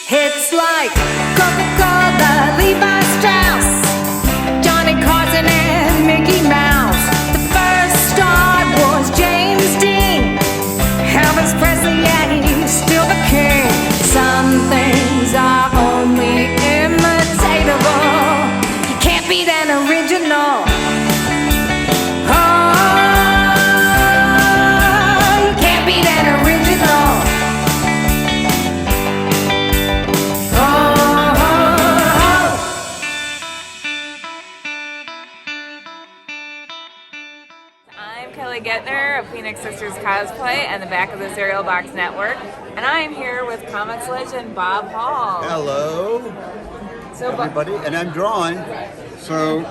Hits like Coca-Cola, Levi Strauss, Johnny Carson and Mickey Mouse. The first star was James Dean. Elvis Presley, yeah, he's still the king. Some things are only imitatable. You can't beat an original. Oh, you can't beat an original. I'm Guentner of Phoenix Sisters Cosplay and the Back of the Cereal Box Network, and I am here with comics legend Bob Hall. Hello, everybody, and I'm drawing, so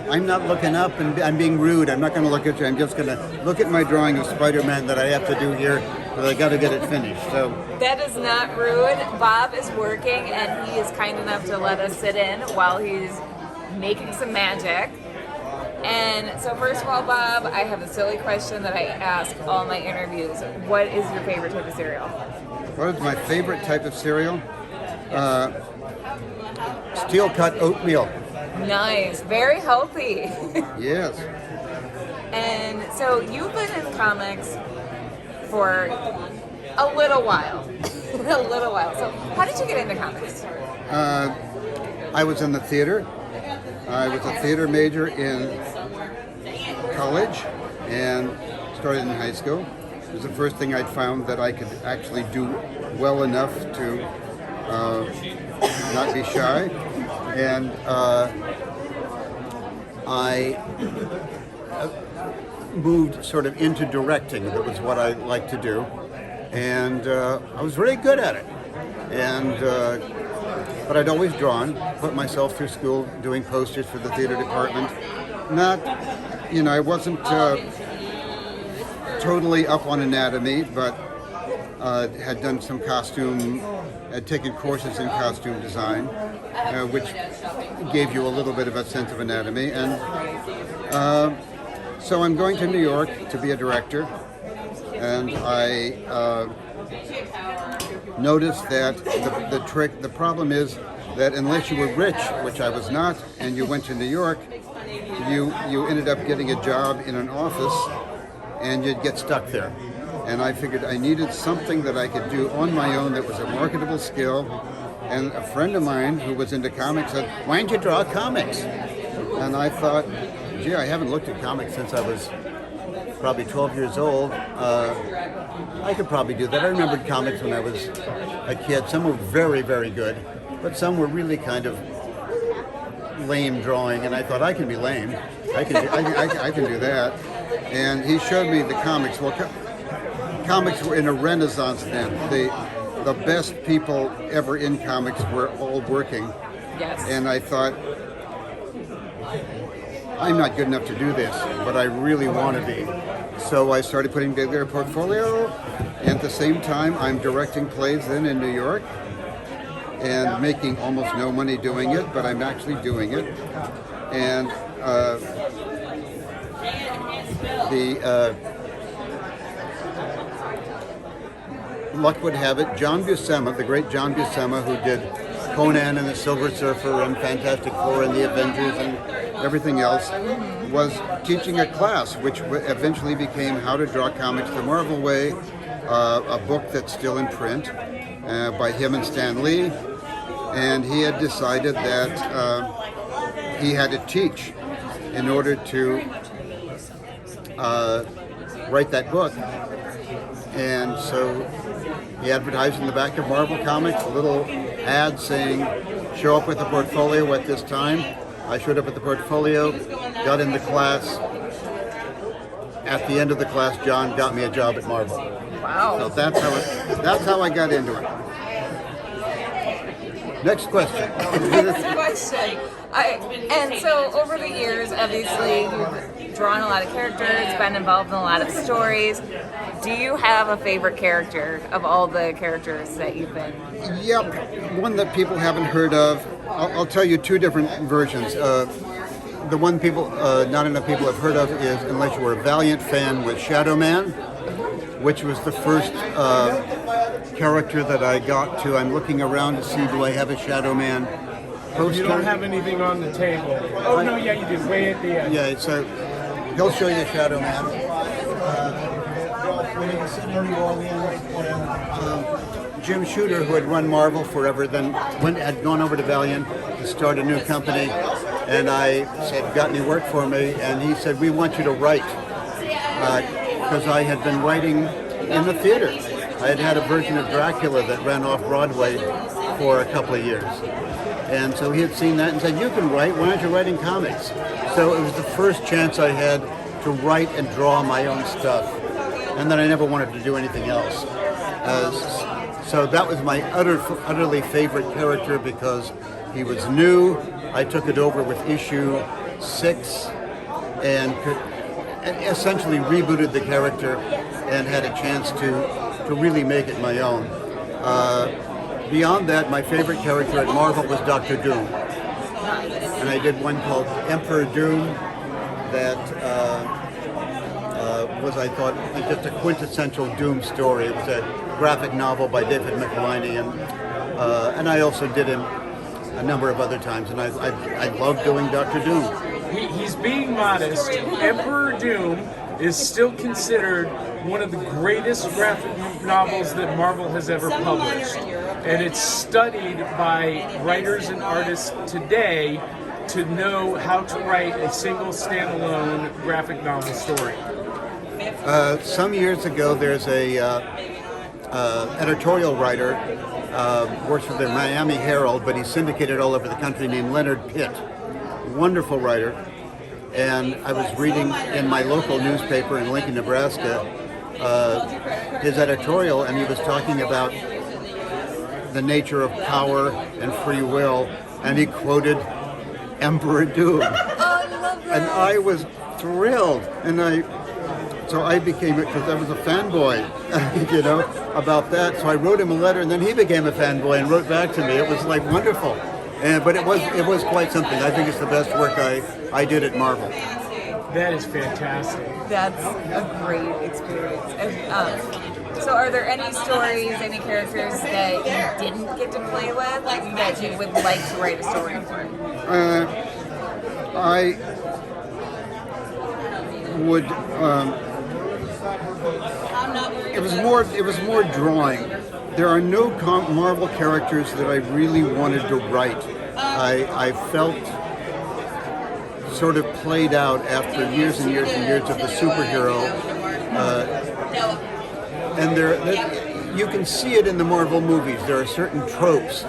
I'm not looking up and I'm being rude. I'm not going to look at you. I'm just going to look at my drawing of Spider-Man that I have to do here, but I got to get it finished. So that is not rude. Bob is working, and he is kind enough to let us sit in while he's making some magic. And so first of all, Bob, I have a silly question that I ask all my interviews. What is your favorite type of cereal? what is my favorite type of cereal? Steel-cut oatmeal. Nice. Very healthy. Yes. And so you've been in comics for a little while. A little while. So how did you get into comics? I was in the theater. I was a theater major in college and started in high school. It was the first thing I'd found that I could actually do well enough to not be shy. And I moved sort of into directing. That was what I liked to do. And I was really good at it. And but I'd always drawn, put myself through school doing posters for the theater department. Not, I wasn't totally up on anatomy, but had done some costume, had taken courses in costume design, which gave you a little bit of a sense of anatomy. And so I'm going to New York to be a director, and I noticed that the problem is that unless you were rich, which I was not, and you went to New York, you ended up getting a job in an office and you'd get stuck there. And I figured I needed something that I could do on my own that was a marketable skill. And a friend of mine who was into comics said, "Why don't you draw comics?" And I thought, gee, I haven't looked at comics since I was probably 12 years old. I could probably do that. I remembered comics when I was a kid. Some were very, very good, but some were really kind of lame drawing, and I thought, I can be lame. I can do that. And he showed me the comics. Well, comics were in a renaissance then. The best people ever in comics were all working. Yes. And I thought, I'm not good enough to do this, but I really want to be. So I started putting together a portfolio, and at the same time, I'm directing plays then in New York, and making almost no money doing it, but I'm actually doing it. And luck would have it, John Buscema, the great John Buscema, who did Conan and the Silver Surfer and Fantastic Four and the Avengers and everything else, was teaching a class which eventually became How to Draw Comics the Marvel Way, a book that's still in print by him and Stan Lee. And he had decided that he had to teach in order to write that book. And so he advertised in the back of Marvel Comics a little ad saying, "Show up with a portfolio at this time." I showed up at the portfolio, got into class. At the end of the class, John got me a job at Marvel. Wow. So that's how I got into it. Next question. Next question. And so over the years, obviously, you've drawn a lot of characters, been involved in a lot of stories. Do you have a favorite character of all the characters that you've been? Yep, one that people haven't heard of. I'll tell you two different versions. The one not enough people have heard of is, unless you were a Valiant fan, with Shadow Man, which was the first character that I got to. I'm looking around to see, do I have a Shadow Man poster? You don't have anything on the table. Oh, no, yeah, you do. Way at the end. Yeah, so he'll show you the Shadow Man. When he was sitting in New Orleans, Jim Shooter, who had run Marvel forever, then had gone over to Valiant to start a new company, and I said, got any work for me? And he said, we want you to write, because I had been writing in the theater. I had had a version of Dracula that ran off Broadway for a couple of years. And so he had seen that and said, you can write, why aren't you writing comics? So it was the first chance I had to write and draw my own stuff. And then I never wanted to do anything else. So that was my utterly favorite character because he was new. I took it over with issue 6 and essentially rebooted the character and had a chance to really make it my own. Beyond that, my favorite character at Marvel was Dr. Doom. And I did one called Emperor Doom that was, I thought, just a quintessential Doom story. It was a graphic novel by David McElhinney, and I also did him a number of other times, and I love doing Dr. Doom. He's being modest. Emperor Doom is still considered one of the greatest graphic novels that Marvel has ever published. And it's studied by writers and artists today to know how to write a single standalone graphic novel story. Some years ago, there's a editorial writer, works for the Miami Herald, but he's syndicated all over the country, named Leonard Pitt. Wonderful writer. And I was reading in my local newspaper in Lincoln, Nebraska, his editorial, and he was talking about the nature of power and free will, and he quoted Emperor Doom. And I was thrilled, and so I became it because I was a fanboy, about that. So I wrote him a letter, and then he became a fanboy and wrote back to me. It was like wonderful, but it was quite something. I think it's the best work I did at Marvel. That is fantastic. That's a great experience. And, so are there any stories, any characters that you didn't get to play with that you would like to write a story for? I would. It was more drawing. There are no Marvel characters that I really wanted to write. I felt sort of played out after years and years and years of the superhero. And you can see it in the Marvel movies. There are certain tropes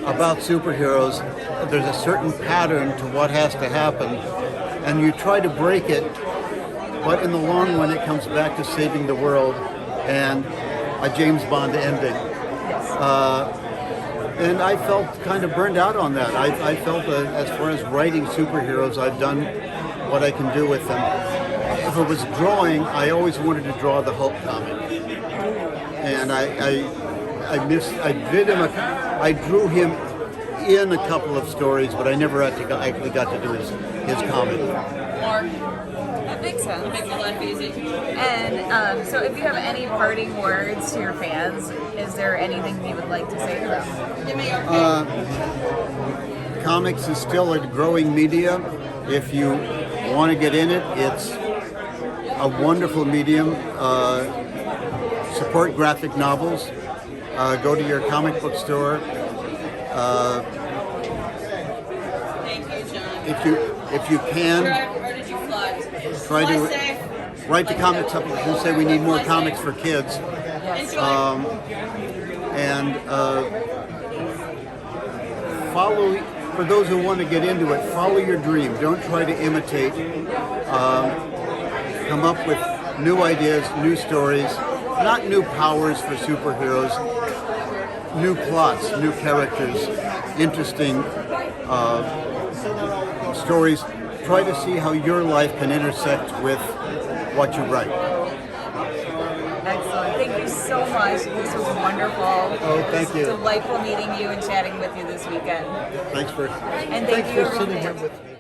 about superheroes. There's a certain pattern to what has to happen, and you try to break it, but in the long run it comes back to saving the world and a James Bond ending. And I felt kind of burned out on that. I felt that as far as writing superheroes, I've done what I can do with them. If it was drawing, I always wanted to draw the Hulk comic. And I drew him in a couple of stories, but I never actually got to do his comic. That makes sense. And so if you have any parting words to your fans, is there anything you would like to say to them? Comics is still a growing medium. If you want to get in it, it's a wonderful medium. Support graphic novels. Go to your comic book store. If you can, try to write the comics up and say we need more comics for kids. And follow, for those who want to get into it, follow your dream. Don't try to imitate. Come up with new ideas, new stories, not new powers for superheroes, new plots, new characters, interesting stories. Try to see how your life can intersect with what you write. Excellent. Thank you so much. This was wonderful. Oh, thank you. Delightful meeting you and chatting with you this weekend. Thanks for And thanks thank you for sitting everyone. here with me.